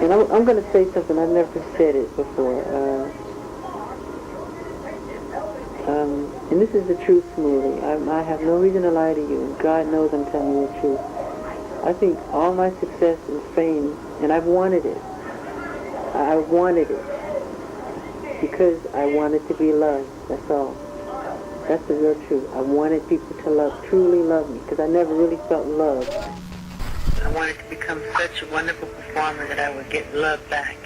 And I'm going to say something. I've never said it before. And this is the truth, Shmuley. I have no reason to lie to you, and God knows I'm telling you the truth. I think all my success is fame, and I've wanted it. I wanted it because I wanted to be loved. That's all. That's the real truth. I wanted people to truly love me, because I never really felt love. I wanted to become such a wonderful performer that I would get love back.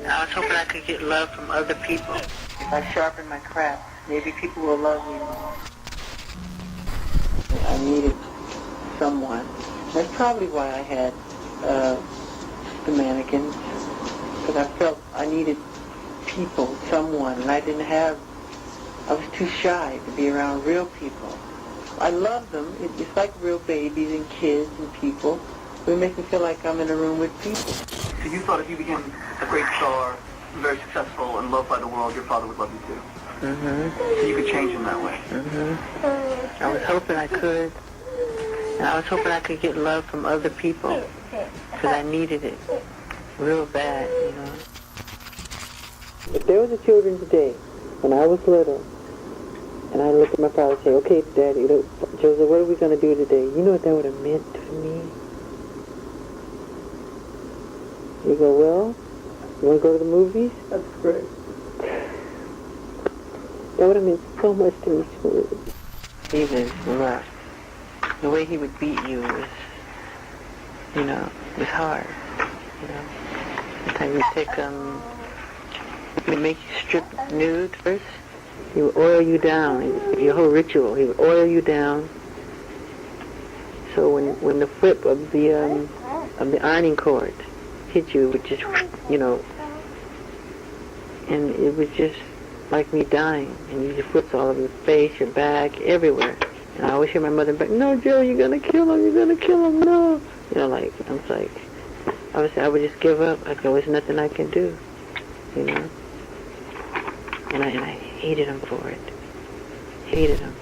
And I was hoping I could get love from other people. If I sharpen my craft, maybe people will love me more. I needed someone. That's probably why I had the mannequins, because I felt I needed people, someone, and I was too shy to be around real people. I love them. It's like real babies and kids and people, but it makes me feel like I'm in a room with people. So you thought if you became a great star, very successful, and loved by the world, your father would love you too? Mm-hmm. So you could change him that way? Mm-hmm. I was hoping I could. And I was hoping I could get love from other people, because I needed it real bad, you know. If there was a Children's Day when I was little, and I looked at my father and say, okay, Daddy, Joseph, what are we going to do today? You know what that would have meant to me? You go, well, you want to go to the movies? That's great. That would have meant so much to me, Shmuley. He was rough. The way he would beat you was, was hard, Sometimes he'd make you strip nude first. He would oil you down, your whole ritual. He would oil you down. So when the whip of the ironing cord hit you, it would just, and it was just like me dying. And you just whips all over your face, your back, everywhere. And I always hear my mother back, no, Joe, you're going to kill him, no. I was like, I would just give up. There was nothing I can do, And I hated him for it. Hated him.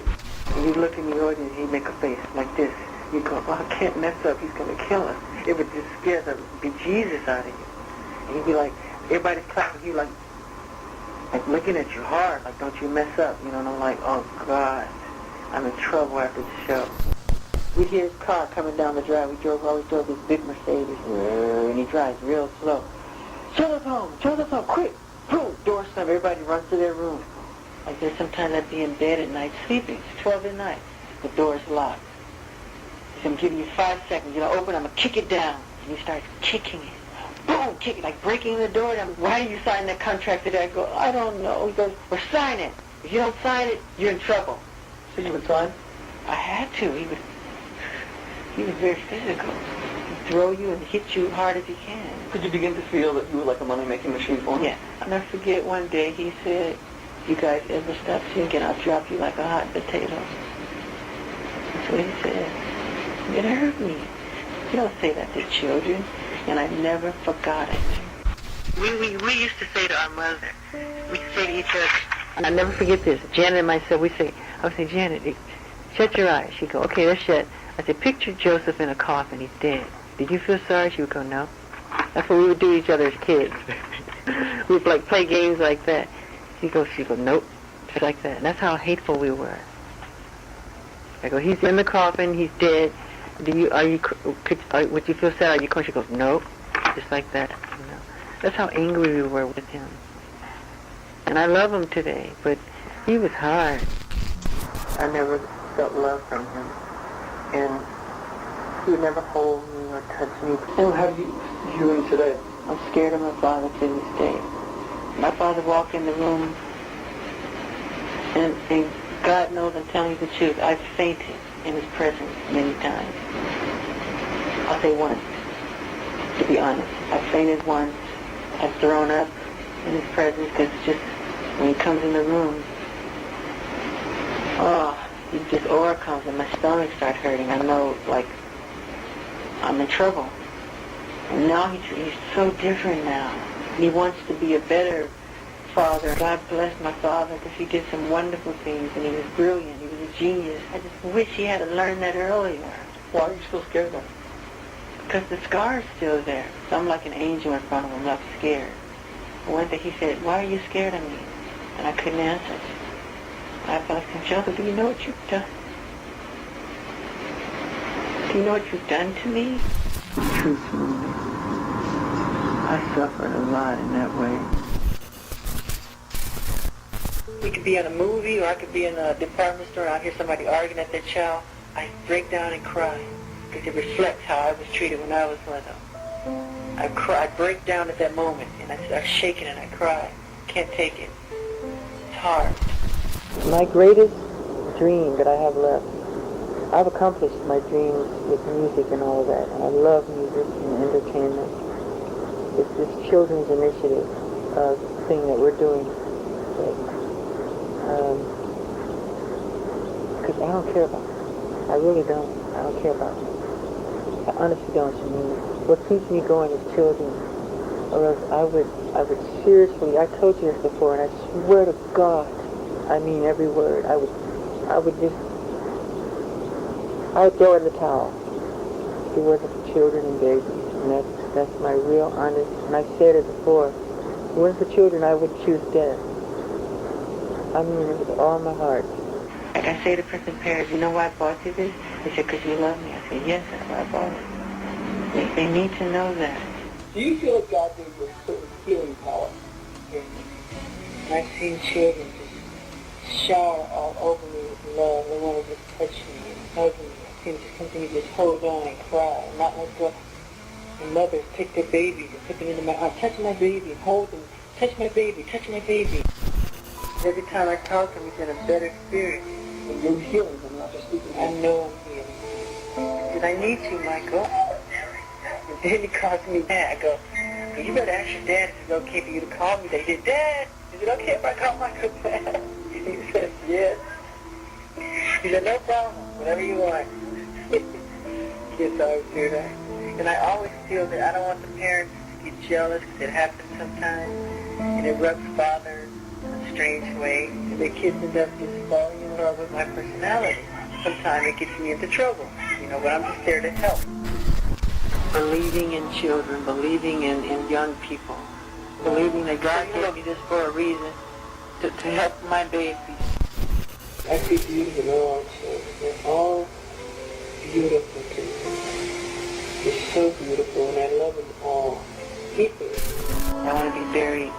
And you'd look in the audience, he'd make a face like this. You'd go, oh, I can't mess up, he's going to kill us. It would just scare the bejesus out of you. And he'd be like, everybody's clapping, he'd like looking at you hard, like, don't you mess up, And I'm like, oh, God. I'm in trouble after the show. We'd hear his car coming down the drive. We always drove this big Mercedes, and he drives real slow. Joseph home, quick! Boom, door slam, everybody runs to their room. Like there's sometimes I'd be in bed at night sleeping. It's 12 at night. The door's locked. So I'm giving you 5 seconds. Open, I'm going to kick it down. And he starts kicking it. Boom, kick it, like breaking the door down. Why do you sign that contract today? I go, I don't know. He goes, well, sign it. If you don't sign it, you're in trouble. So you would sign? I had to. He was very physical. He'd throw you and hit you hard as he can. Did you begin to feel that you were like a money-making machine for him? Yeah. I'll never forget one day he said, you guys ever stop singing, I'll drop you like a hot potato. That's what he said. It hurt me. You don't say that to children. And I never forgot it. We used to say to our mother, we'd say to each other, and I'll never forget this. Janet and myself, I would say, Janet, shut your eyes. She'd go, okay, they're shut. I said, picture Joseph in a coffin. He's dead. Did you feel sorry? She would go, no. That's what we would do to each other as kids. We would play games like that. She'd go, nope. Just like that. And that's how hateful we were. I go, he's in the coffin. He's dead. Would you feel sad? Are you crying? She goes, nope. Just like that. That's how angry we were with him. And I love him today, but he was hard. I never felt love from him. And he would never hold me or touch me. And how do you view him today? I'm scared of my father to this day. My father walked in the room, and God knows I'm telling you the truth, I've fainted in his presence many times. I'll say once, to be honest. I've fainted once. I've thrown up in his presence, because just when he comes in the room, this aura comes and my stomach starts hurting. I know, I'm in trouble. And now he's so different now. He wants to be a better father. God bless my father, because he did some wonderful things, and he was brilliant. He was a genius. I just wish he had learned that earlier. Why are you still scared of him? Because the scar's still there. So I'm like an angel in front of him, not scared. One day he said, why are you scared of me? And I couldn't answer. I felt like, Joseph, do you know what you've done? Do you know what you've done to me? Truthfully, I suffered a lot in that way. We could be in a movie, or I could be in a department store and I hear somebody arguing at their child. I break down and cry because it reflects how I was treated when I was little. I cry, I break down at that moment and I start shaking and I cry. Can't take it. It's hard. My greatest dream that I have left, I've accomplished my dreams with music and all of that, and I love music and entertainment. It's this children's initiative thing that we're doing. Because I don't care about it. I really don't. I don't care about it. I honestly don't. I mean, what keeps me going is children. Or else I would seriously, I told you this before, and I swear to God, I mean every word, I would throw in the towel. If it wasn't for children and babies. And that's my real honest, and I said it before. If it wasn't for children, I would choose death. I mean it with all my heart. Like I say to Princess Paris, you know why I bought you this? They said, because you love me. I said, yes, that's why I bought it. They need to know that. Do you feel that God gave you a certain healing power? I've seen children just shower all over me with love. They want to just touch me and hug me. I've seen just something just hold on and cry and not let go. And mothers take their babies and put them into my arms, touch my baby and hold them, touch my baby, touch my baby. Every time I talk to him, he's in a better spirit. And you're healing them, not just speaking. I know I'm healing. Did I need to, Michael? And then he calls me Dad. I go, well, you better ask your dad if it's okay for you to call me. They said, Dad, is it okay if I call Michael Dad? He said, yes. He said, no problem, whatever you want. Kids always do that. And I always feel that I don't want the parents to get jealous because it happens sometimes. And it rubs fathers in a strange way. And the kids end up just falling in love with my personality. Sometimes it gets me into trouble, but I'm just there to help. Believing in children, believing in young people, believing that God gave me this for a reason, to help my babies. I see beautiful all children. They're all beautiful to me. They're so beautiful, and I love them all. Deeply. I want to be buried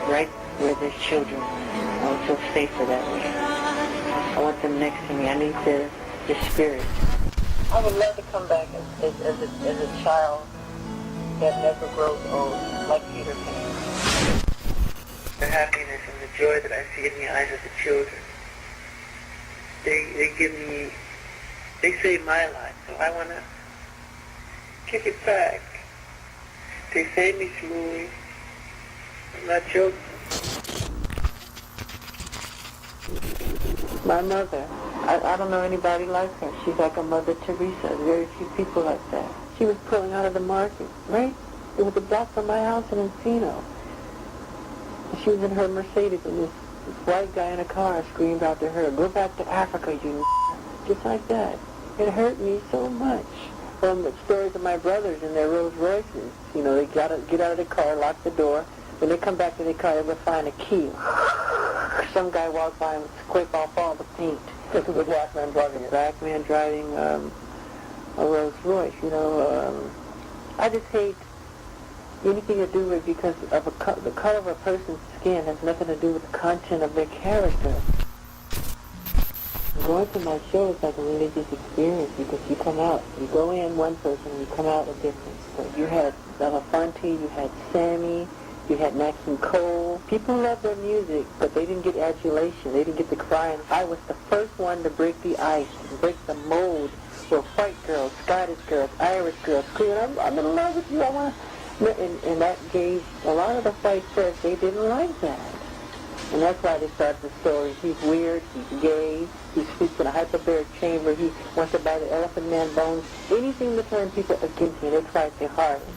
right where there's children. I want to feel safer that way. I want them next to me. I need their spirit. I would love to come back as a child that never grows old, like Peter Pan. The happiness and the joy that I see in the eyes of the children, they give me, they save my life. So I want to kick it back. They saved me, Shmuley. I'm not joking. My mother, I don't know anybody like her. She's like a Mother Teresa. Very few people like that. She was pulling out of the market, right? It was a block from my house in Encino. And she was in her Mercedes, and this white guy in a car screamed out to her, "Go back to Africa, you just like that. It hurt me so much. From the stories of my brothers and their Rolls Royces, they gotta get out of the car, lock the door. When they come back to the car, they will find a key. Some guy walked by and would scrape off all the paint. This is a black man driving it. Black man driving a Rolls Royce. I just hate anything to do with because of the color of a person's skin has nothing to do with the content of their character. Going to my show is like a religious experience because you come out, you go in one person and you come out a different. So you had Belafonte, you had Sammy, you had Nat King Cole. People loved their music, but they didn't get adulation. They didn't get the crying. I was the first one to break the ice and break the mold where white girls, Scottish girls, Irish girls screaming, I'm in love with you, I want to... And that gave a lot of the white press, they didn't like that. And that's why they started the story. He's weird, he's gay, he sleeps in a hyperbaric chamber, he wants to buy the Elephant Man bones. Anything to turn people against me, they tried their hardest.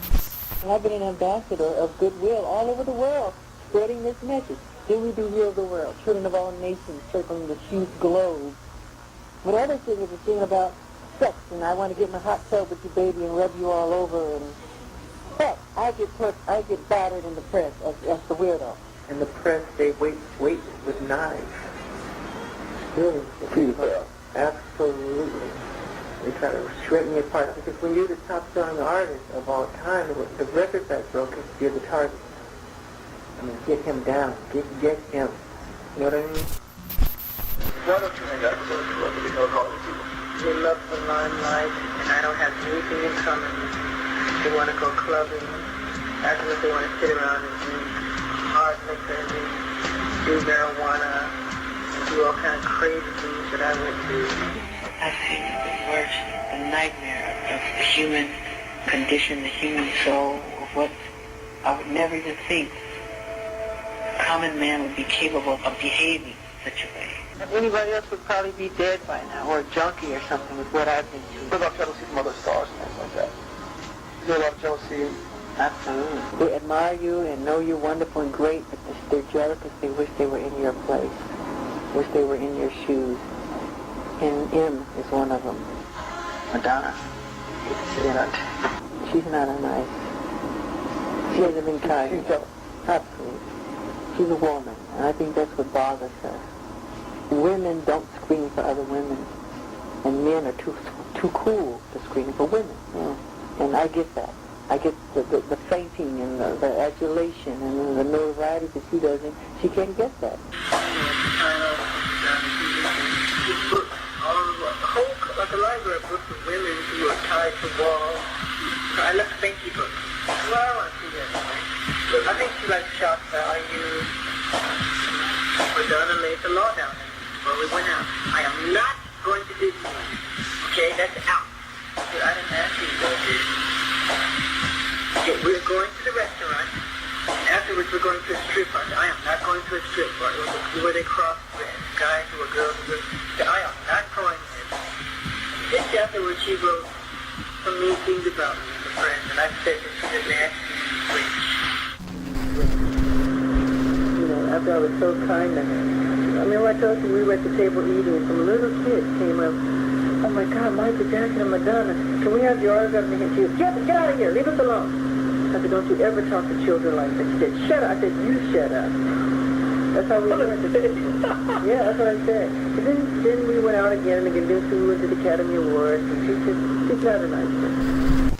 And I've been an ambassador of goodwill all over the world, spreading this message. Then we do heal the world, children of all nations circling the huge globe. But other thing is a thing about sex, and I want to get in a hot tub with you, baby, and rub you all over, and heck, I get battered in the press as the weirdo. In the press, they wait with knives. Really? Absolutely. They try to shred me apart, because when you're the top-selling artist of all time, the record that's broken, you're the target. I mean, get him down. Get him. You know what I mean? Why don't you hang out with those people? They know all the people. They love the limelight, and I don't have anything in common. They want to go clubbing. Afterwards, they want to sit around and drink hard liquor and do marijuana and do all kind of crazy things that I went through. I've seen the worst, the nightmare of the human condition, the human soul, of what I would never even think a common man would be capable of behaving such a way. Anybody else would probably be dead by now, or a junkie or something with what I've been through. What about jealousy from other stars and things like that? Is there a lot of jealousy? Absolutely. They admire you and know you're wonderful and great, but they're jealous because they wish they were in your place, wish they were in your shoes. And M is one of them. Madonna. She's not a nice. She hasn't been kind. She's jealous. Absolutely. She's a woman, and I think that's what bothers her. Women don't screen for other women, and men are too cool to screen for women. Yeah. And I get that. I get the fainting and the adulation and the notoriety that she doesn't. She can't get that. Like a library of books of women who are tied to walls. I left fainty books. Well, I want to see that. I think she likes shock value. Madonna laid the law down before we went out. I am not going to Disneyland. Okay, that's out. So I didn't ask you to go to Disney. Okay, we're going to the restaurant. Afterwards, we're going to a strip party. I am not going to a strip party where they cross guys or girls. I am not going there. Just afterwards, she wrote some mean things about me as a friend, and I said that she's a nasty witch. You know, after I was so kind to her. I mean, when I told you we were at the table eating, and some little kid came up. Oh my God, Michael Jackson and Madonna. Can we have your autograph? And she said, get out of here, leave us alone. I said, don't you ever talk to children like that. She said, shut up. I said, you shut up. That's how we went. Yeah, that's what I said. But then we went out again and again. Then we went to the Academy Awards, and she's not a nice person.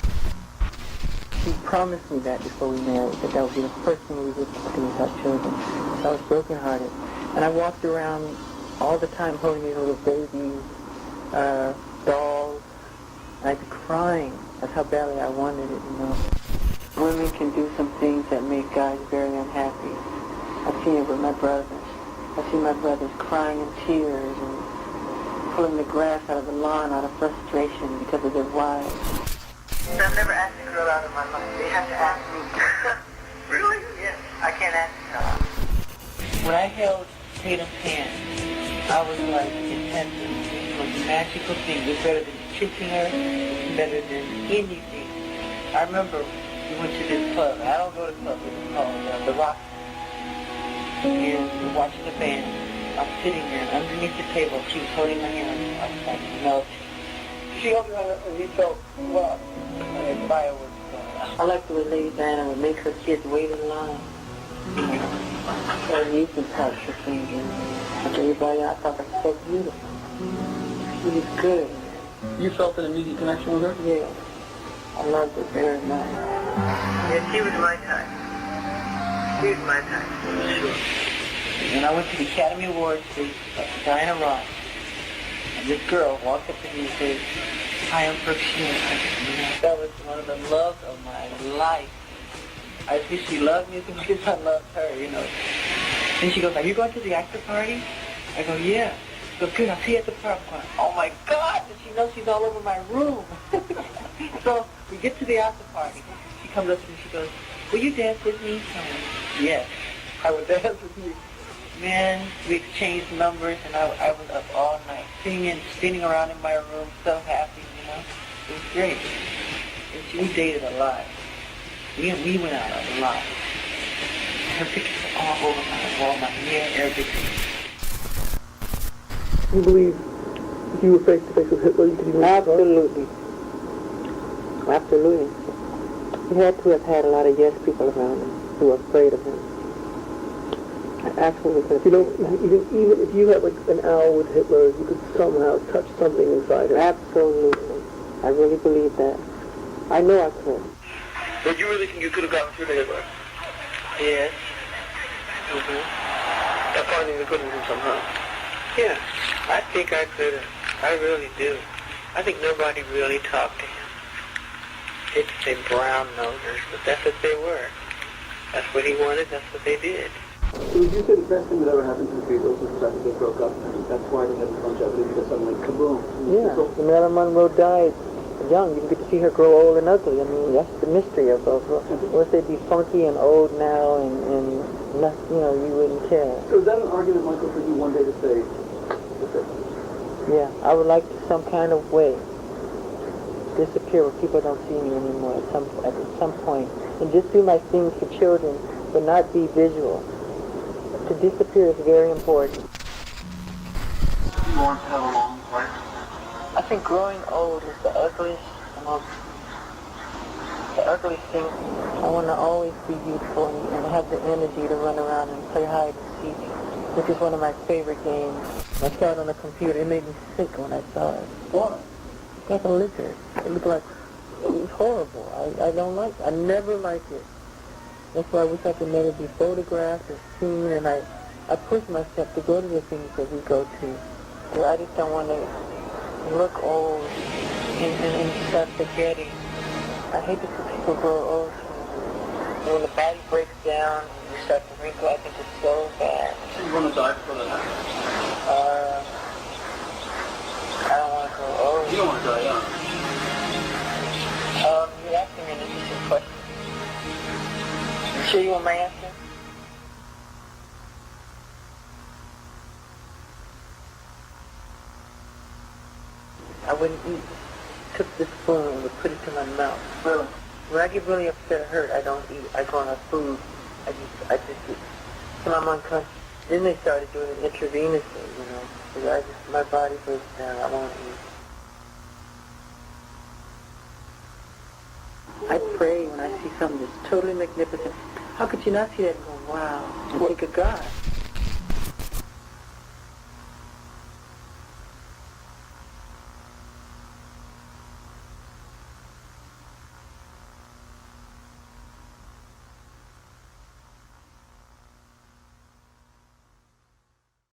She promised me that before we married, that would be the first thing we would do with our children. So I was brokenhearted. And I walked around all the time holding these little babies, dolls, and I'd be crying. That's how badly I wanted it, you know. Women can do some things that make guys very unhappy. I've seen it with my brothers. I've seen my brothers crying in tears and pulling the grass out of the lawn out of frustration because of their wives. I've never asked a girl out of my life. They have to ask me. Really? Yes. I can't ask her. When I held Tatum's hand, I was like, it was a magical thing. It was better than kissing her. It was better than anything. I remember we went to this club. I don't go to clubs. It was called The Rock. And we're watching the band. I'm sitting there, and underneath the table, she was holding my hand. I was like, no. She held her hand, and he felt, well, and fire was I liked the way Lady Diana would make her kids wait in line. And you can touch her fingers. And everybody, I thought that was so beautiful. She was good. You felt an immediate connection with her? Yeah. I loved her very much. Yeah, she was my type. She was my type. When I went to the Academy Awards, Diana Ross, and this girl walked up to me and said, hi, I'm Brooke Shmuley. That was one of the loves of my life. I think she loved me because I loved her, you know. And she goes, are you going to the after party? I go, yeah. She goes, good, I'll see you at the popcorn. Oh my God! And she knows she's all over my room. So we get to the after party. She comes up to me and she goes, will you dance with me? Yes, I would dance with you. Man, we exchanged numbers, and I was up all night singing, spinning around in my room, so happy, you know. It was great. And we dated a lot. We went out a lot. Her pictures are all over my wall, my mirror, everything. You believe If you were face to face with Hitler, you could even... Absolutely. Absolutely. He had to have had a lot of yes people around him who were afraid of him. I absolutely could have. You know, even if you had like an hour with Hitler, you could somehow touch something inside him. Absolutely. I really believe that. I know I could. But you really think you could have gotten through to Hitler? Yes. By finding the good in him somehow? Yeah. I think I could have. I really do. I think nobody really talked to him. They'd say brown nosers, but that's what they were. That's what he wanted, that's what they did. So would you say the best thing that ever happened to the Beatles was the fact that they broke up? That's why they had the longevity, because suddenly, kaboom. Yeah, Marilyn Monroe died young. You get to see her grow old and ugly. I mean, that's the mystery of once they'd be funky and old now and not, you know, you wouldn't care. So is that an argument, Michael, for you one day to say, yeah, I would like to some kind of way disappear where people don't see me anymore at some point. And just do my things for children, but not be visual. To disappear is very important. You want to have a long life? I think growing old is the ugliest thing. I want to always be beautiful and have the energy to run around and play hide and seek, which is one of my favorite games. I saw it on the computer. It made me sick when I saw it. why? It's like a lizard. It looked like, it was horrible. I don't like it. I never like it. That's why I wish I could never be photographed or seen, and I push myself to go to the things that we go to. So I just don't want to look old and start forgetting. I hate to see people grow old. And when the body breaks down and you start to wrinkle, I think it's so bad. So you want to die before that happens? I don't want to grow old. You don't want to die young. You're asking me an interesting question. You sure you want my answer? I wouldn't eat. Took the spoon and would put it to my mouth. Really? When I get really upset or hurt, I don't eat. I go on a food. I just eat. Till I'm unconscious. Then they started doing it intravenously, you know. Because my body breaks down. I won't eat. I pray when I see something that's totally magnificent. How could you not see that and go, wow, and think of God?